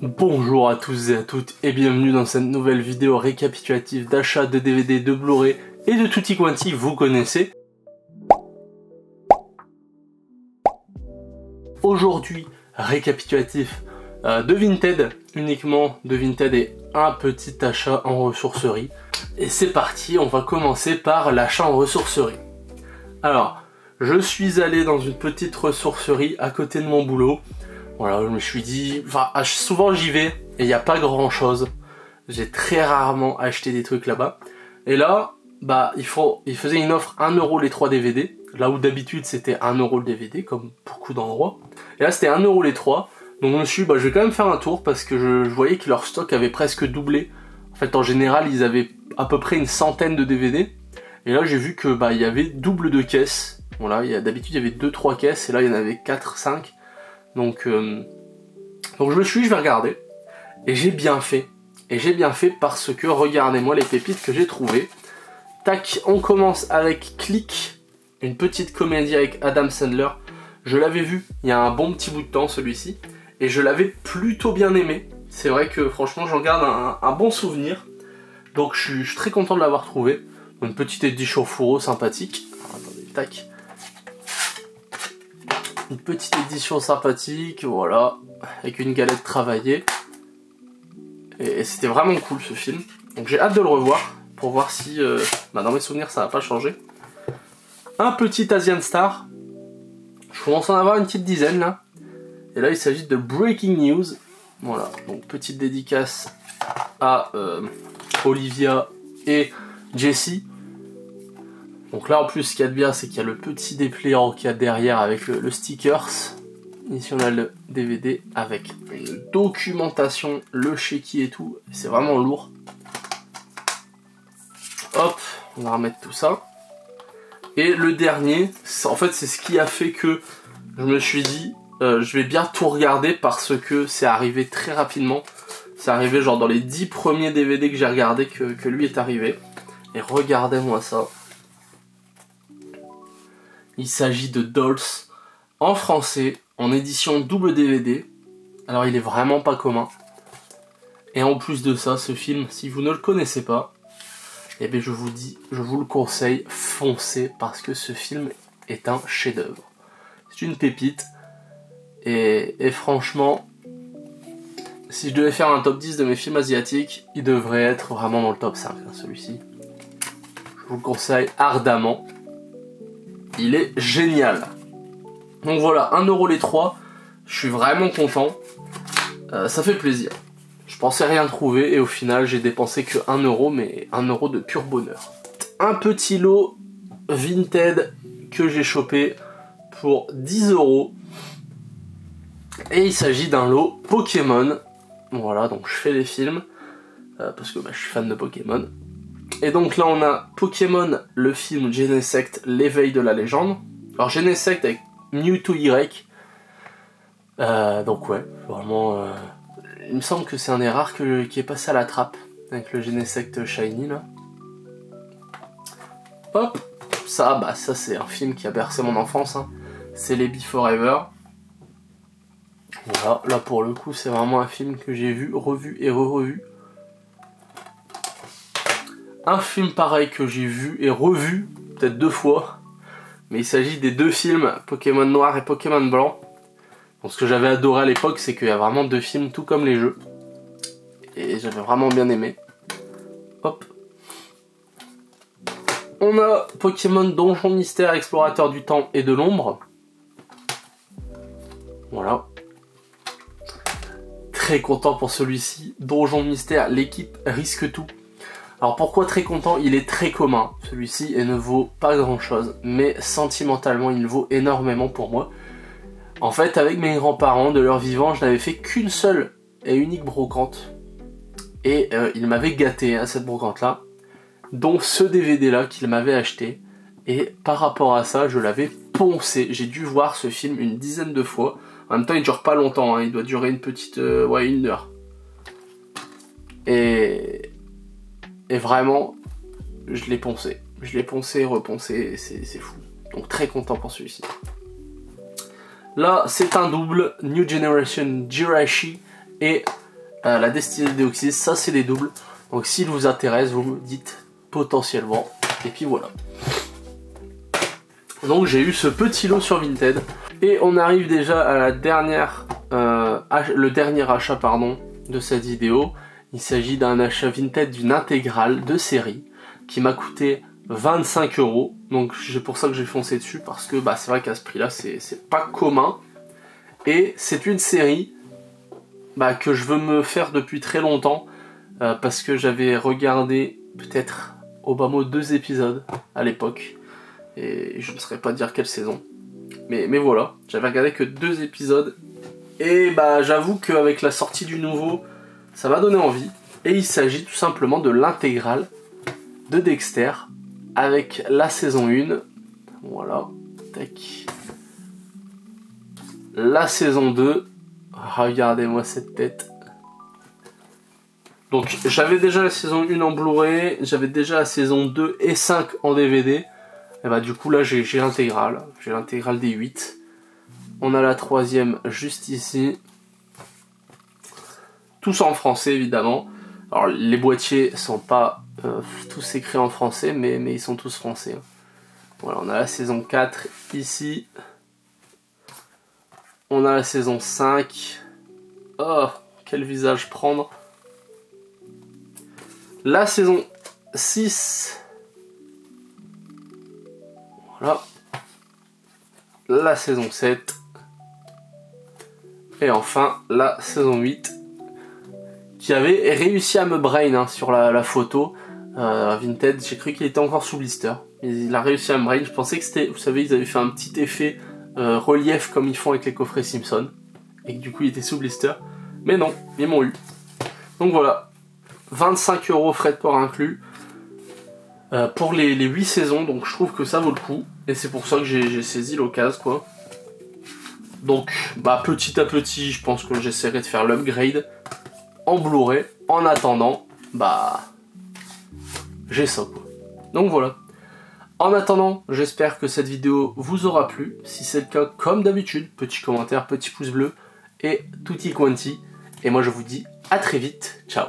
Bonjour à tous et à toutes et bienvenue dans cette nouvelle vidéo récapitulative d'achat de DVD, de Blu-ray et de tutti quanti, vous connaissez. Aujourd'hui, récapitulatif de Vinted, uniquement de Vinted et un petit achat en ressourcerie. Et c'est parti, on va commencer par l'achat en ressourcerie. Alors, je suis allé dans une petite ressourcerie à côté de mon boulot. Voilà, je me suis dit, enfin, souvent j'y vais et il n'y a pas grand chose. J'ai très rarement acheté des trucs là-bas. Et là, bah, il faisait une offre 1 € les 3 DVD. Là où d'habitude c'était 1 € le DVD, comme beaucoup d'endroits. Et là c'était 1 € les 3. Donc je me suis dit, bah, je vais quand même faire un tour parce que je voyais que leur stock avait presque doublé. En fait, en général, ils avaient à peu près une centaine de DVD. Et là, j'ai vu que, bah, il y avait double de caisses. Voilà, d'habitude il y avait 2-3 caisses et là il y en avait 4-5. Donc je me suis dit, je vais regarder. Et j'ai bien fait. Et j'ai bien fait parce que, regardez-moi les pépites que j'ai trouvées. Tac, on commence avec Click, une petite comédie avec Adam Sandler. Je l'avais vu il y a un bon petit bout de temps, celui-ci. Et je l'avais plutôt bien aimé. C'est vrai que franchement, j'en garde un bon souvenir. Donc je suis très content de l'avoir trouvé. Une petite édition fourreau sympathique. Alors, attendez, tac. Une petite édition sympathique, voilà, avec une galette travaillée. Et c'était vraiment cool ce film. Donc j'ai hâte de le revoir, pour voir si, dans mes souvenirs, ça n'a pas changé. Un petit Asian Star. Je commence à en avoir une petite dizaine là. Et là il s'agit de Breaking News. Voilà, donc petite dédicace à Olivia et Jessie. Donc là en plus ce qu'il y a de bien c'est qu'il y a le petit dépliant qu'il y a derrière avec le stickers. Ici on a le DVD avec une documentation, le chéquier et tout. C'est vraiment lourd. Hop, on va remettre tout ça. Et le dernier, en fait c'est ce qui a fait que je me suis dit je vais bien tout regarder parce que c'est arrivé très rapidement. C'est arrivé genre dans les 10 premiers DVD que j'ai regardé que lui est arrivé. Et regardez-moi ça. Il s'agit de Dolls en français, en édition double DVD. Alors il est vraiment pas commun. Et en plus de ça, ce film, si vous ne le connaissez pas, eh bien je vous le conseille, foncez parce que ce film est un chef-d'œuvre. C'est une pépite. Et franchement, si je devais faire un top 10 de mes films asiatiques, il devrait être vraiment dans le top 5, hein, celui-ci. Je vous le conseille ardemment. Il est génial. Donc voilà, 1 € les 3. Je suis vraiment content. Ça fait plaisir. Je pensais rien trouver et au final j'ai dépensé que 1 €, mais 1 € de pur bonheur. Un petit lot Vinted que j'ai chopé pour 10 €. Et il s'agit d'un lot Pokémon. Voilà, donc je fais les films. Parce que je suis fan de Pokémon. Et donc là on a Pokémon, le film Genesect, l'éveil de la légende. Alors Genesect avec Mewtwo Y. Donc ouais, vraiment... il me semble que c'est un des rares qui est passé à la trappe. Avec le Genesect Shiny là. Hop, ça c'est un film qui a bercé mon enfance. Hein. C'est les Be Forever. Voilà, là pour le coup c'est vraiment un film que j'ai vu, revu et re-revu. Un film pareil que j'ai vu et revu, peut-être 2 fois, mais il s'agit des 2 films, Pokémon Noir et Pokémon Blanc. Donc ce que j'avais adoré à l'époque, c'est qu'il y a vraiment 2 films tout comme les jeux. Et j'avais vraiment bien aimé. Hop. On a Pokémon Donjon Mystère, Explorateur du Temps et de l'Ombre. Voilà. Très content pour celui-ci. Donjon Mystère, l'équipe risque tout. Alors pourquoi très content? Il est très commun, celui-ci, et ne vaut pas grand-chose. Mais sentimentalement, il vaut énormément pour moi. En fait, avec mes grands-parents, de leur vivant, je n'avais fait qu'une seule et unique brocante. Et ils m'avaient gâté à cette brocante-là. Dont ce DVD-là qu'ils m'avaient acheté. Et par rapport à ça, je l'avais poncé. J'ai dû voir ce film une dizaine de fois. En même temps, il ne dure pas longtemps, hein. Il doit durer une petite... 1 heure. Et vraiment, je l'ai poncé. Je l'ai poncé, reponcé, c'est fou. Donc très content pour celui-ci. Là, c'est un double New Generation Jirachi et la Destinée Deoxys, ça c'est les doubles. Donc s'il vous intéresse, vous me dites potentiellement. Et puis voilà. Donc j'ai eu ce petit lot sur Vinted. Et on arrive déjà à la dernière, le dernier achat pardon, de cette vidéo. Il s'agit d'un achat Vinted d'une intégrale de série qui m'a coûté 25 €. Donc c'est pour ça que j'ai foncé dessus, parce que bah, c'est vrai qu'à ce prix là c'est pas commun. Et c'est une série bah, que je veux me faire depuis très longtemps, parce que j'avais regardé peut-être au bas mot 2 épisodes à l'époque. Et je ne saurais pas dire quelle saison. Mais voilà, j'avais regardé que 2 épisodes. Et bah j'avoue qu'avec la sortie du nouveau, ça m'a donné envie. Et il s'agit tout simplement de l'intégrale de Dexter avec la saison 1. Voilà, tac. La saison 2. Regardez-moi cette tête. Donc j'avais déjà la saison 1 en Blu-ray, j'avais déjà la saison 2 et 5 en DVD. Et bah du coup là j'ai l'intégrale. J'ai l'intégrale des 8. On a la 3e juste ici. Tous en français évidemment. Alors les boîtiers sont pas tous écrits en français, mais ils sont tous français. Voilà, on a la saison 4 ici. On a la saison 5. Oh, quel visage prendre. La saison 6. Voilà. La saison 7. Et enfin, la saison 8. Qui avait réussi à me brain hein, sur la photo. Vinted, j'ai cru qu'il était encore sous blister. Il a réussi à me brain. Je pensais que c'était, vous savez, ils avaient fait un petit effet relief comme ils font avec les coffrets Simpson. Et que du coup, il était sous blister. Mais non, ils m'ont eu. Donc voilà. 25 € frais de port inclus. Pour les 8 saisons, donc je trouve que ça vaut le coup. Et c'est pour ça que j'ai saisi l'occasion, quoi. Donc, bah, petit à petit, je pense que j'essaierai de faire l'upgrade en Blu-ray. En attendant, bah, j'ai ça, quoi. Donc voilà. En attendant, j'espère que cette vidéo vous aura plu. Si c'est le cas, comme d'habitude, petit commentaire, petit pouce bleu et tutti quanti. Et moi, je vous dis à très vite. Ciao.